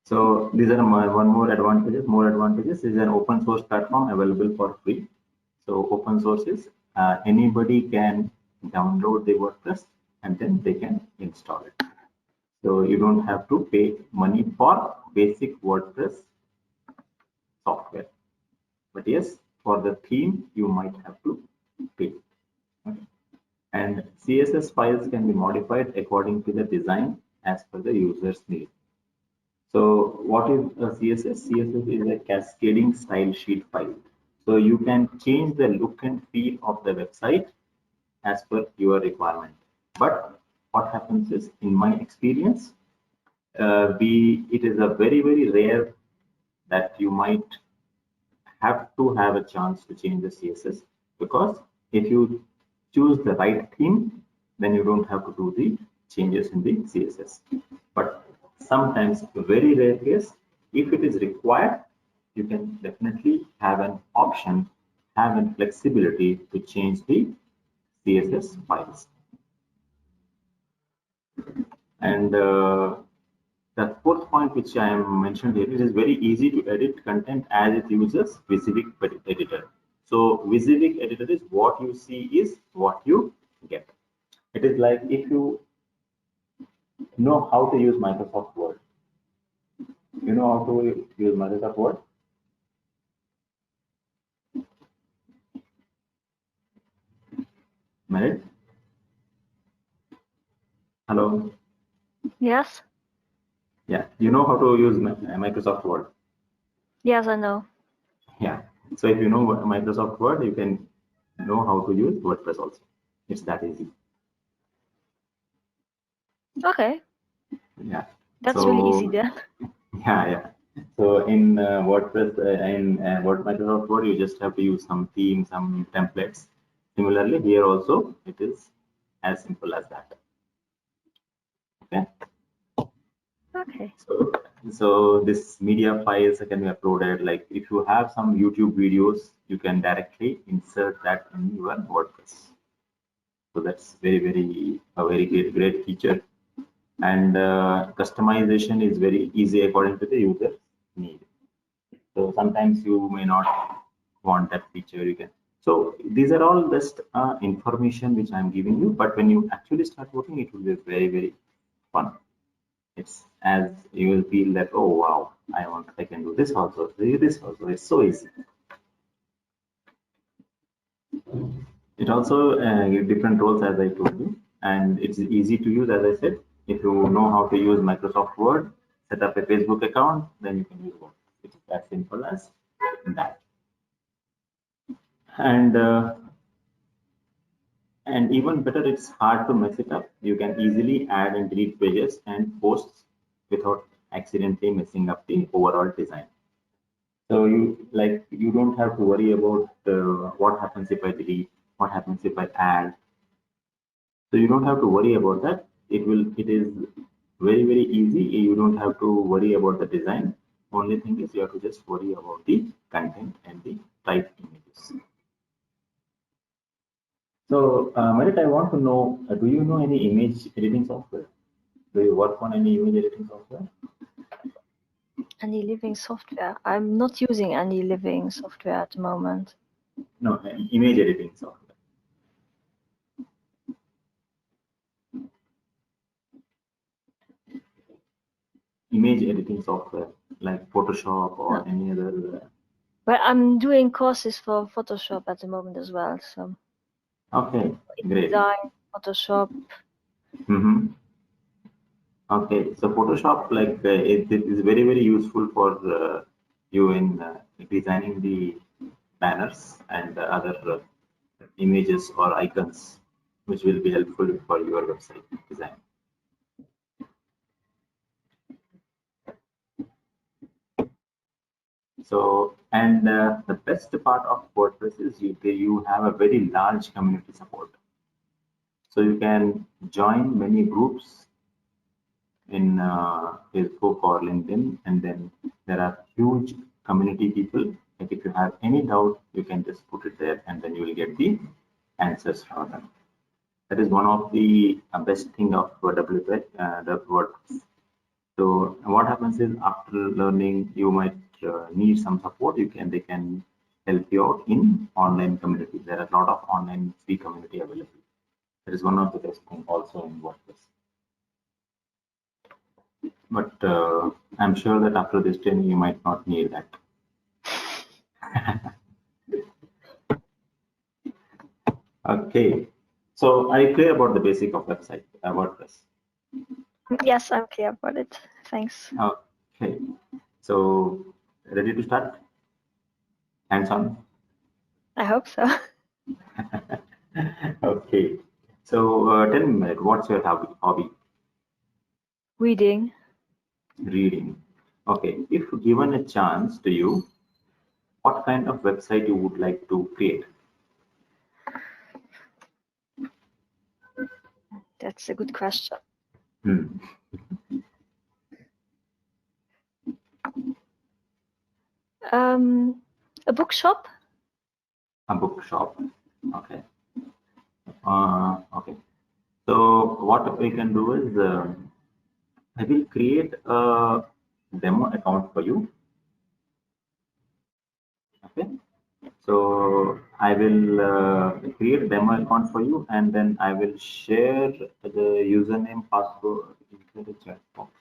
So these are one more advantages. More advantages is an open source platform available for free. So open source is anybody can download the WordPress and then they can install it. So you don't have to pay money for basic WordPress software. But yes, for the theme, you might have to pay. Okay. And CSS files can be modified according to the design as per the user's need. So what is a CSS? CSS is a cascading style sheet file. So you can change the look and feel of the website as per your requirement. But what happens is, in my experience, it is a very rare that you might have to have a chance to change the CSS, because if you choose the right theme, then you don't have to do the changes in the CSS. But sometimes, very rare case, if it is required, you can definitely have an option, have a flexibility to change the CSS files. And the fourth point which I am mentioned here, it is very easy to edit content as it uses Visivic editor. So Visivic editor is what you see is what you get. It is like if you know how to use Microsoft Word. You know how to use Microsoft Word? Merit? Hello? Yes. Yeah, you know how to use Microsoft Word? Yes, I know. Yeah. So if you know Microsoft Word, you can know how to use WordPress also. It's that easy. Okay. Yeah. That's really easy then. Yeah. So in WordPress, Microsoft Word, you just have to use some themes, some templates. Similarly, here also it is as simple as that. Okay. Okay. So this media files can be uploaded. Like if you have some YouTube videos, you can directly insert that in your WordPress. So that's a very great feature. And customization is very easy according to the user need. So sometimes you may not want that feature. You can. So these are all just information which I'm giving you. But when you actually start working, it will be very fun. It's as you will feel that, oh wow, I can do this also, do this also. It's so easy. It also gives different roles as I told you, and it's easy to use as I said. If you know how to use Microsoft Word, set up a Facebook account, then you can use Word. It's as simple as that. And even better, it's hard to mess it up. You can easily add and delete pages and posts without accidentally messing up the overall design. So you don't have to worry about what happens if I delete, what happens if I add. So you don't have to worry about that. It is very easy. You don't have to worry about the design. Only thing is you have to just worry about the content and the right images. So, Merit, I want to know, do you know any image editing software? Do you work on any image editing software? Any living software? I'm not using any living software at the moment. No, image editing software. Image editing software like Photoshop or any other. But I'm doing courses for Photoshop at the moment as well. So. Okay, great. Design, Photoshop. Okay, so Photoshop, like it is very useful for you in designing the banners and other images or icons, which will be helpful for your website design. So, and the best part of WordPress is you have a very large community support. So you can join many groups in Facebook or LinkedIn, and then there are huge community people. Like if you have any doubt, you can just put it there, and then you will get the answers from them. That is one of the best thing of WordPress. So what happens is after learning, you might need some support. They can help you out in online community. There are a lot of online free community available. That is one of the best thing also in WordPress. But I'm sure that after this training, you might not need that. Okay. So are you clear about the basic of website WordPress? Yes, I'm clear about it. Thanks. Okay. So ready to start? Hands on? I hope so. Okay. So tell me, Mehmet, what's your hobby? Reading. Reading. Okay. If given a chance to you, what kind of website you would like to create? That's a good question. Hmm. A bookshop. A bookshop. Okay. Okay. So what we can do is I will create a demo account for you. Okay. So I will create a demo account for you, and then I will share the username, password into the chat box.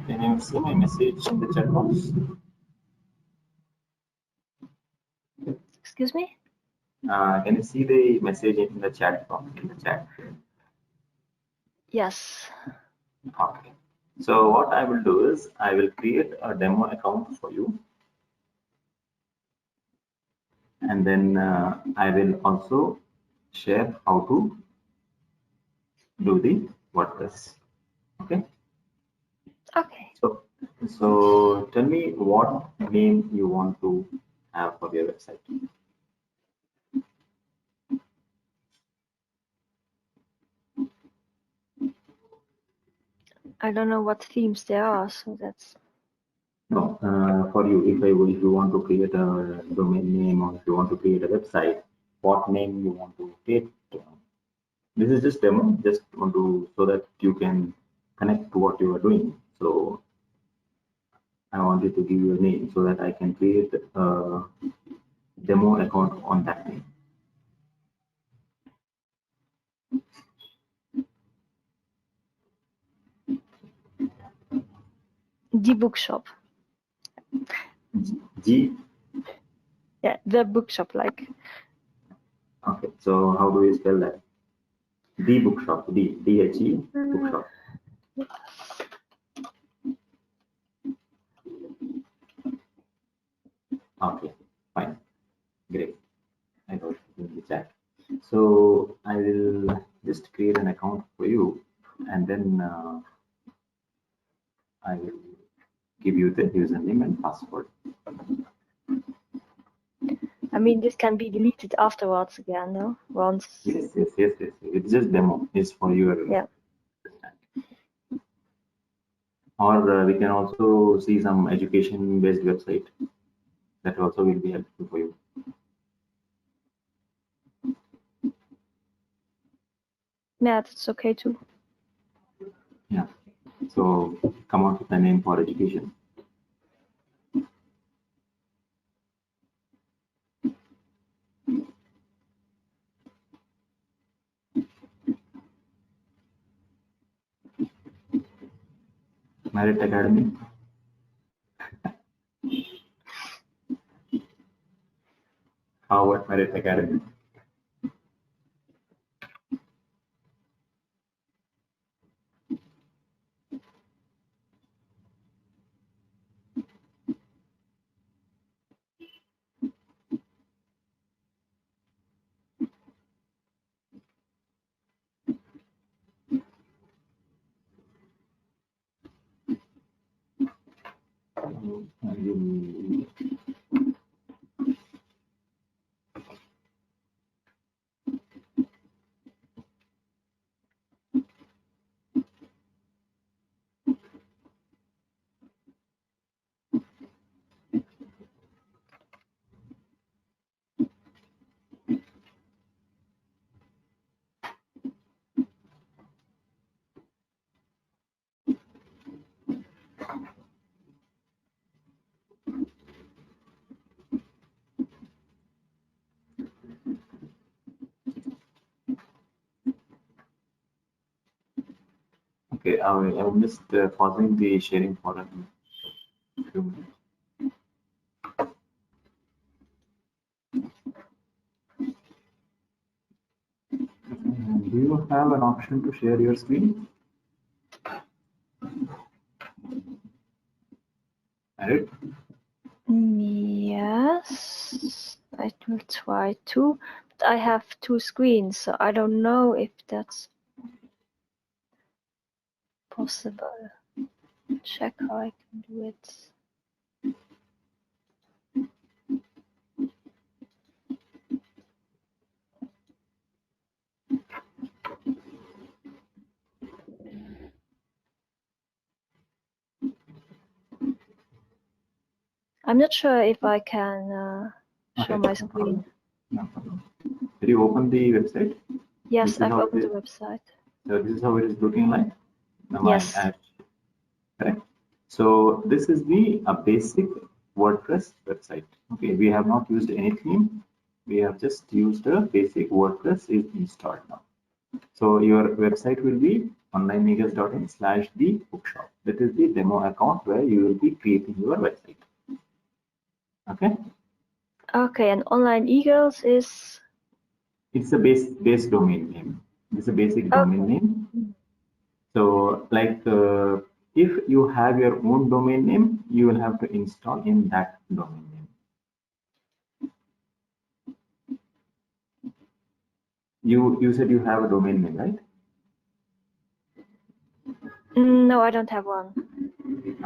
Can you see my message in the chat box? Excuse me? Can you see the message in the chat box in the chat? Yes. Okay. So what I will do is I will create a demo account for you, and then I will also share how to do the WordPress. Okay. Okay. So tell me what name you want to have for your website. I don't know what themes there are, so that's. No, for you, if you want to create a domain name or if you want to create a website, what name you want to create? This is just demo, just want to so that you can connect to what you are doing. So I wanted to give you a name so that I can create a demo account on that name. The bookshop. G. Yeah, the bookshop, like. Okay, so how do you spell that? The bookshop. D-H-E bookshop. Okay, fine, great. I got it in the chat. So I will just create an account for you, and then I will give you the username and password. I mean, this can be deleted afterwards again, no? Once. Yes. It's just demo. It's for your. Yeah. Or we can also see some education-based website that also will be helpful for you. Yeah, that's okay too. Yeah. So come out with a name for education. Merit Academy. How about Merit Academy? Okay, I'm just pausing the sharing for a few minutes. Do you have an option to share your screen? Right? Yes, I will try to, but I have two screens, so I don't know if that's possible. Check how I can do it. I'm not sure if I can show my screen. No problem. Did you open the website? Yes, I've opened the website. So this is how it is looking like. Now yes. Correct. So this is the basic WordPress website. Okay, we have not used any theme. We have just used a basic WordPress is installed now. So your website will be onlineeagles.in/the bookshop. That is the demo account where you will be creating your website. Okay. Okay, and Online Eagles is. It's a base domain name. It's a basic domain name. So like if you have your own domain name, you will have to install in that domain name. You said you have a domain name, right? No, I don't have one.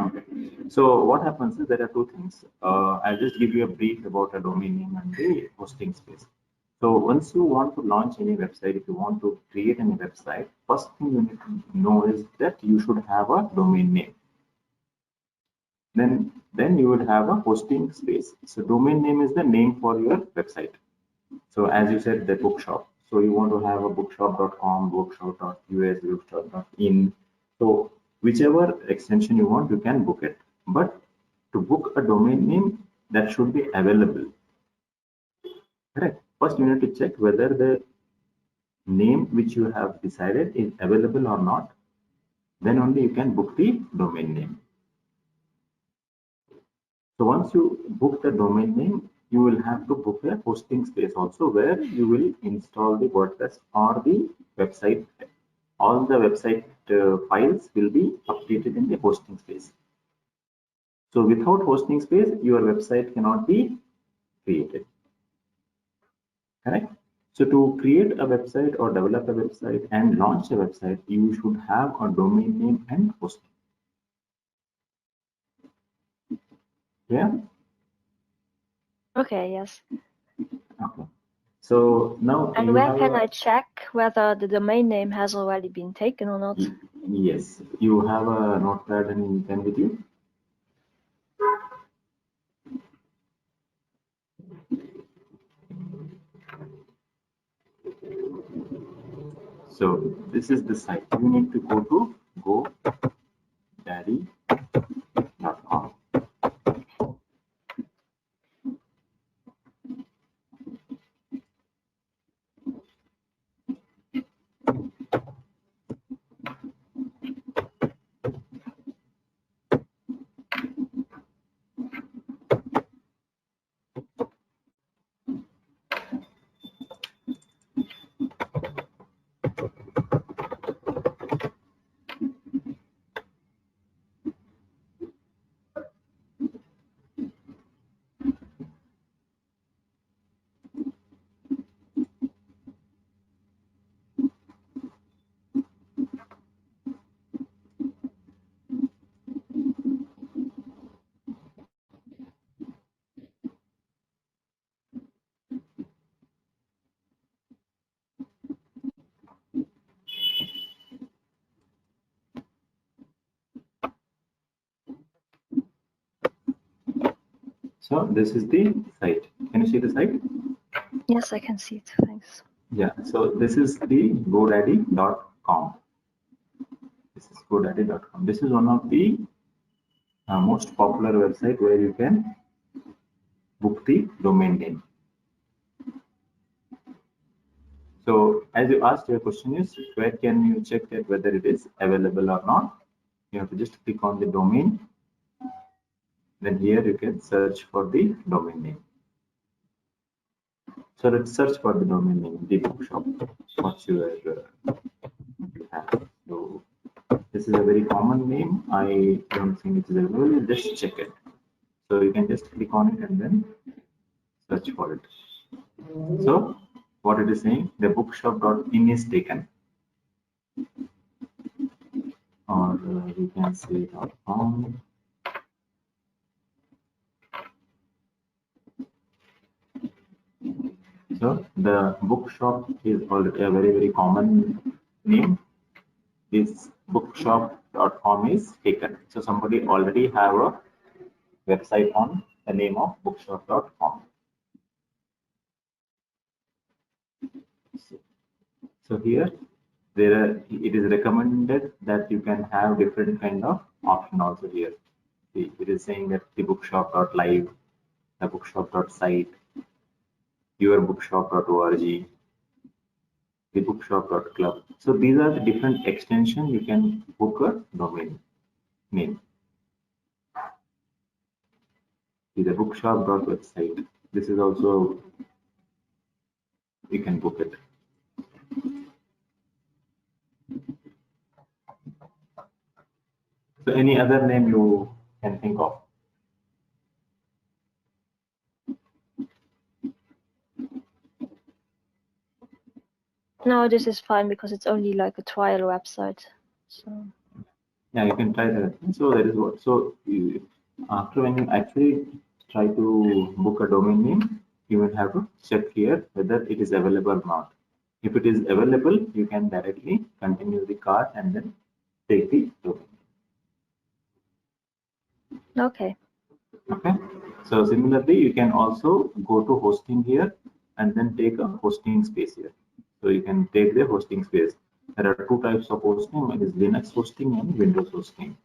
Okay. So what happens is there are two things. I'll just give you a brief about a domain name and the hosting space. So once you want to launch any website, if you want to create any website, first thing you need to know is that you should have a domain name. Then you would have a hosting space. So domain name is the name for your website. So as you said, the bookshop. So you want to have a bookshop.com, bookshop.us, bookshop.in. So whichever extension you want, you can book it. But to book a domain name, that should be available. Correct. First, you need to check whether the name which you have decided is available or not. Then only you can book the domain name. So once you book the domain name, you will have to book a hosting space also where you will install the WordPress or the website. All the website files will be updated in the hosting space. So without hosting space, your website cannot be created. Correct? So to create a website or develop a website and launch a website, you should have a domain name and hosting. Yeah? Okay, yes. Okay. So now. And where can I check whether the domain name has already been taken or not? Yes, you have a notepad and pen with you. So this is the site. You need to go to godaddy.com. So this is the site. Can you see the site? Yes, I can see it. Thanks. Yeah. So this is the godaddy.com. This is godaddy.com. This is one of the most popular website where you can book the domain name. So as you asked, your question is where can you check that whether it is available or not? You have to just click on the domain. Then here you can search for the domain name. So let's search for the domain name, the bookshop. What's your have? So this is a very common name. I don't think it is available. Just check it. So you can just click on it and then search for it. So what it is saying, the bookshop.in is taken, or we can say .com. So the bookshop is already a very common name. This bookshop.com is taken. So somebody already have a website on the name of bookshop.com. So here it is recommended that you can have different kind of option also here. It is saying that the bookshop.live, the bookshop.site, yourbookshop.org, the bookshop.club. So these are the different extensions you can book a domain name. The bookshop.website. This is also, you can book it. So any other name you can think of? No, this is fine because it's only like a trial website. So yeah, you can try that. So that is what. So after when you actually try to book a domain name, you will have to check here whether it is available or not. If it is available, you can directly continue the cart and then take the domain. Okay. Okay. So similarly, you can also go to hosting here and then take a hosting space here. So you can take the hosting space. There are two types of hosting. One is Linux hosting and Windows hosting.